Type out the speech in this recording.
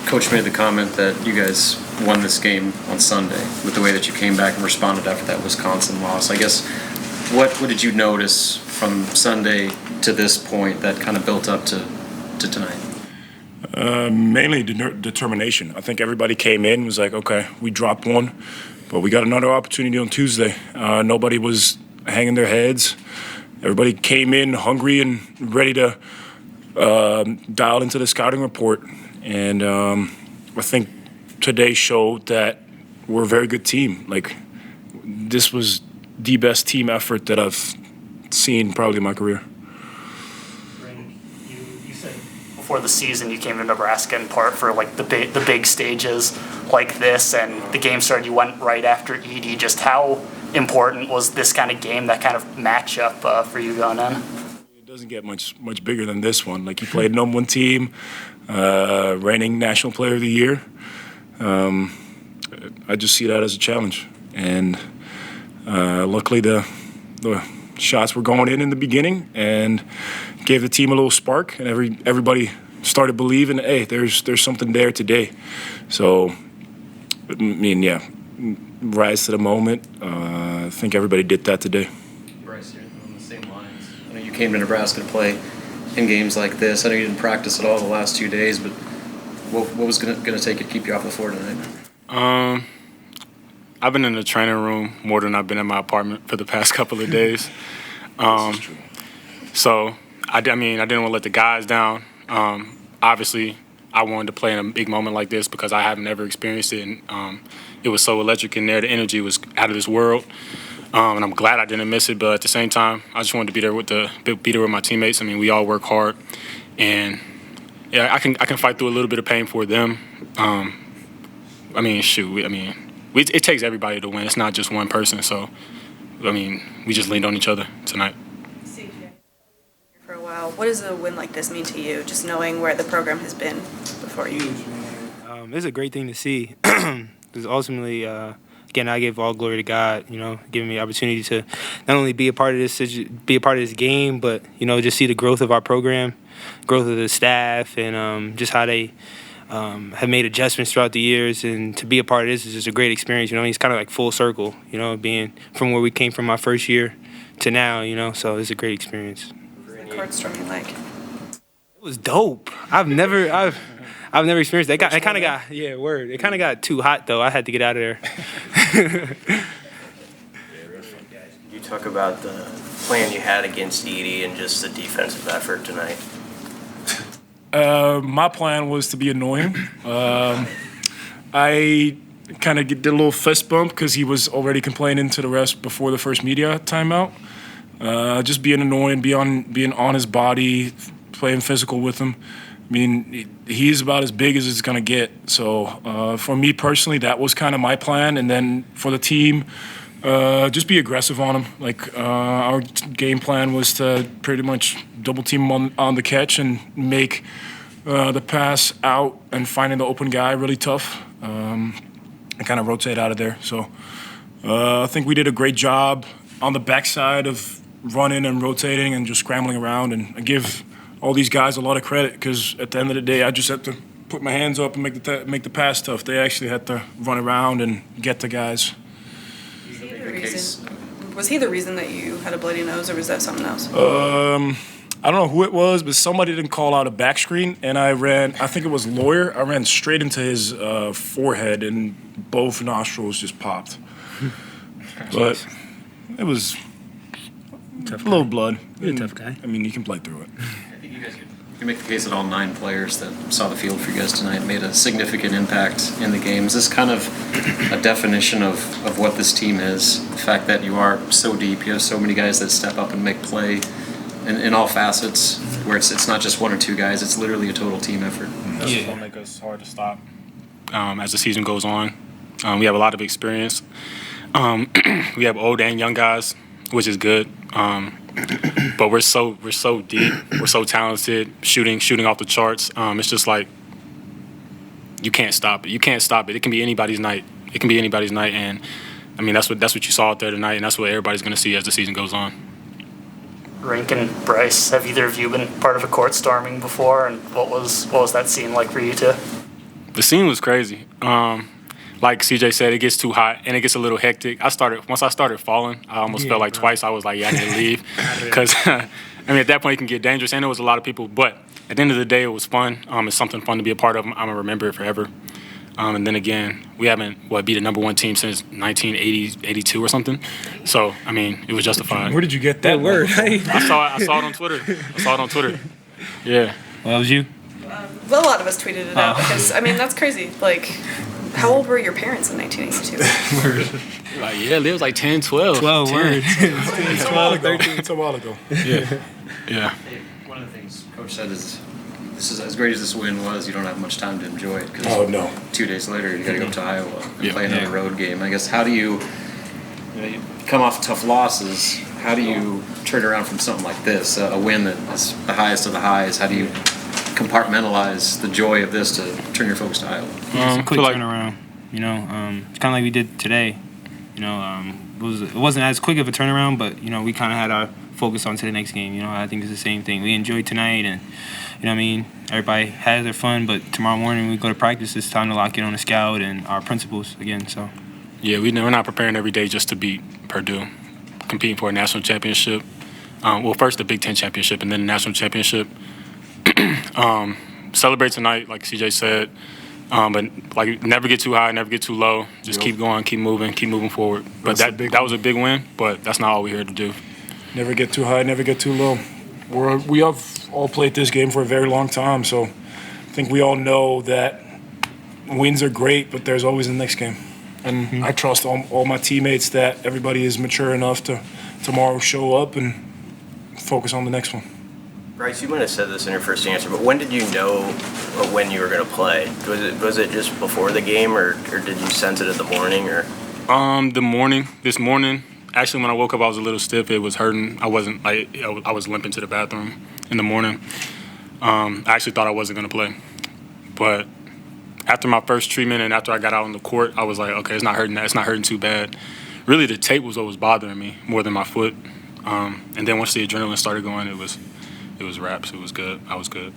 Coach made the comment that you guys won this game on Sunday with the way that you came back and responded after that Wisconsin loss. I guess what did you notice from Sunday to this point that kind of built up to tonight? Mainly determination. I think everybody came in and was like, okay, we dropped one, but we got another opportunity on Tuesday. Nobody was hanging their heads. Everybody came in hungry and ready to dial into the scouting report. And I think today showed that we're a very good team. Like, this was the best team effort that I've seen probably in my career. You said before the season you came to Nebraska in part for like the big stages like this, and the game started. You went right after Edey. Just how important was this kind of game, that kind of matchup for you going in? It doesn't get much bigger than this one. Like, you played number one team, reigning National Player of the Year. I just see that as a challenge, and luckily the shots were going in the beginning and gave the team a little spark, and everybody started believing, hey, there's something there today. So, I mean, yeah, rise to the moment. I think everybody did that today. Brice, you're on the same lines. I know you came to Nebraska to play in games like this. I know you didn't practice at all the last 2 days, but what was going to take it to keep you off the floor tonight? I've been in the training room more than I've been in my apartment for the past couple of days. So, I didn't want to let the guys down. Obviously, I wanted to play in a big moment like this because I haven't ever experienced it, and it was so electric in there. The energy was out of this world, and I'm glad I didn't miss it. But at the same time, I just wanted to be there with my teammates. I mean, we all work hard, and yeah, I can fight through a little bit of pain for them. It takes everybody to win. It's not just one person. So, I mean, we just leaned on each other tonight. For a while, what does a win like this mean to you? Just knowing where the program has been before you. It's a great thing to see. Because ultimately, again, I give all glory to God. Giving me the opportunity to not only be a part of this game, but just see the growth of our program, growth of the staff, and just how they have made adjustments throughout the years. And to be a part of this is just a great experience. It's kind of like full circle. Being from where we came from my first year to now. So it's a great experience. Court storming like? It was dope. I've never experienced that. It kind of got It kind of got too hot though. I had to get out of there. You talk about the plan you had against Edey and just the defensive effort tonight. My plan was to be annoying. I kind of did a little fist bump because he was already complaining to the rest before the first media timeout. Just being annoying, being on his body, playing physical with him. I mean, he's about as big as it's going to get. So for me personally, that was kind of my plan. And then for the team, just be aggressive on him. Like, our game plan was to pretty much double team him on the catch and make the pass out and finding the open guy really tough and kind of rotate out of there. So I think we did a great job on the backside of running and rotating and just scrambling around. And I give all these guys a lot of credit because at the end of the day, I just had to put my hands up and make the pass tough. They actually had to run around and get the guys. Was he the reason that you had a bloody nose, or was that something else? I don't know who it was, but somebody didn't call out a back screen, and I think it was Lawyer. I ran straight into his forehead, and both nostrils just popped. But it was a little blood. You're a tough guy. I mean, you can play through it. I think you guys can make the case that all 9 players that saw the field for you guys tonight made a significant impact in the game. Is this kind of a definition of what this team is? The fact that you are so deep, you have so many guys that step up and make play in all facets, where it's not just 1 or 2 guys, it's literally a total team effort. That's what will make us hard to stop as the season goes on. We have a lot of experience. We have old and young guys, which is good. But we're so deep. We're so talented, shooting off the charts. It's just like you can't stop it. You can't stop it. It can be anybody's night. And I mean that's what you saw out there tonight, and that's what everybody's going to see as the season goes on. Rienk and Brice, have either of you been part of a court storming before, and what was that scene like for you two? The scene was crazy. Like CJ said, it gets too hot and it gets a little hectic. Once I started falling, I almost felt like twice. I was like, yeah, I need to leave. Because, I mean, at that point, it can get dangerous. And there was a lot of people. But at the end of the day, it was fun. It's something fun to be a part of. I'm going to remember it forever. And then again, we haven't, beat the number one team since 1980, 82 or something. So, I mean, it was justified. Where did you get that word? I saw it on Twitter. Yeah. Well, that was you? Well, a lot of us tweeted it out because, I mean, that's crazy. Like, how old were your parents in 1982? Like, yeah, it was like 10, 12. 12 words. It's a while ago. It's a while ago. Yeah. Hey, one of the things Coach said is, this is as great as this win was, you don't have much time to enjoy it. Cause 2 days later, you got to go to Iowa and play another road game. I guess, how do you come off tough losses? How do you turn around from something like this, a win that is the highest of the highs? How do you compartmentalize the joy of this to turn your focus to Iowa? It's a quick turnaround. It's kind of like we did today. It wasn't as quick of a turnaround, but we kind of had our focus on to the next game. I think it's the same thing. We enjoyed tonight, and everybody had their fun. But tomorrow morning we go to practice. It's time to lock in on the scout and our principles again. So yeah, we're not preparing every day just to beat Purdue, competing for a national championship. First the Big Ten championship, and then the national championship. Celebrate tonight, like CJ said. But like, never get too high, never get too low. Just keep going, keep moving forward. But that was a big win. But that's not all we're here to do. Never get too high, never get too low. We have all played this game for a very long time, so I think we all know that wins are great, but there's always the next game. And I trust all my teammates that everybody is mature enough to tomorrow show up and focus on the next one. Brice, you might have said this in your first answer, but when did you know when you were going to play? Was it just before the game, or did you sense it in the morning? Or this morning. Actually, when I woke up, I was a little stiff. It was hurting. I was limping to the bathroom in the morning. I actually thought I wasn't going to play. But after my first treatment and after I got out on the court, I was like, okay, it's not hurting. It's not hurting too bad. Really, the tape was what was bothering me more than my foot. And then once the adrenaline started going, it was wraps. It was good. I was good.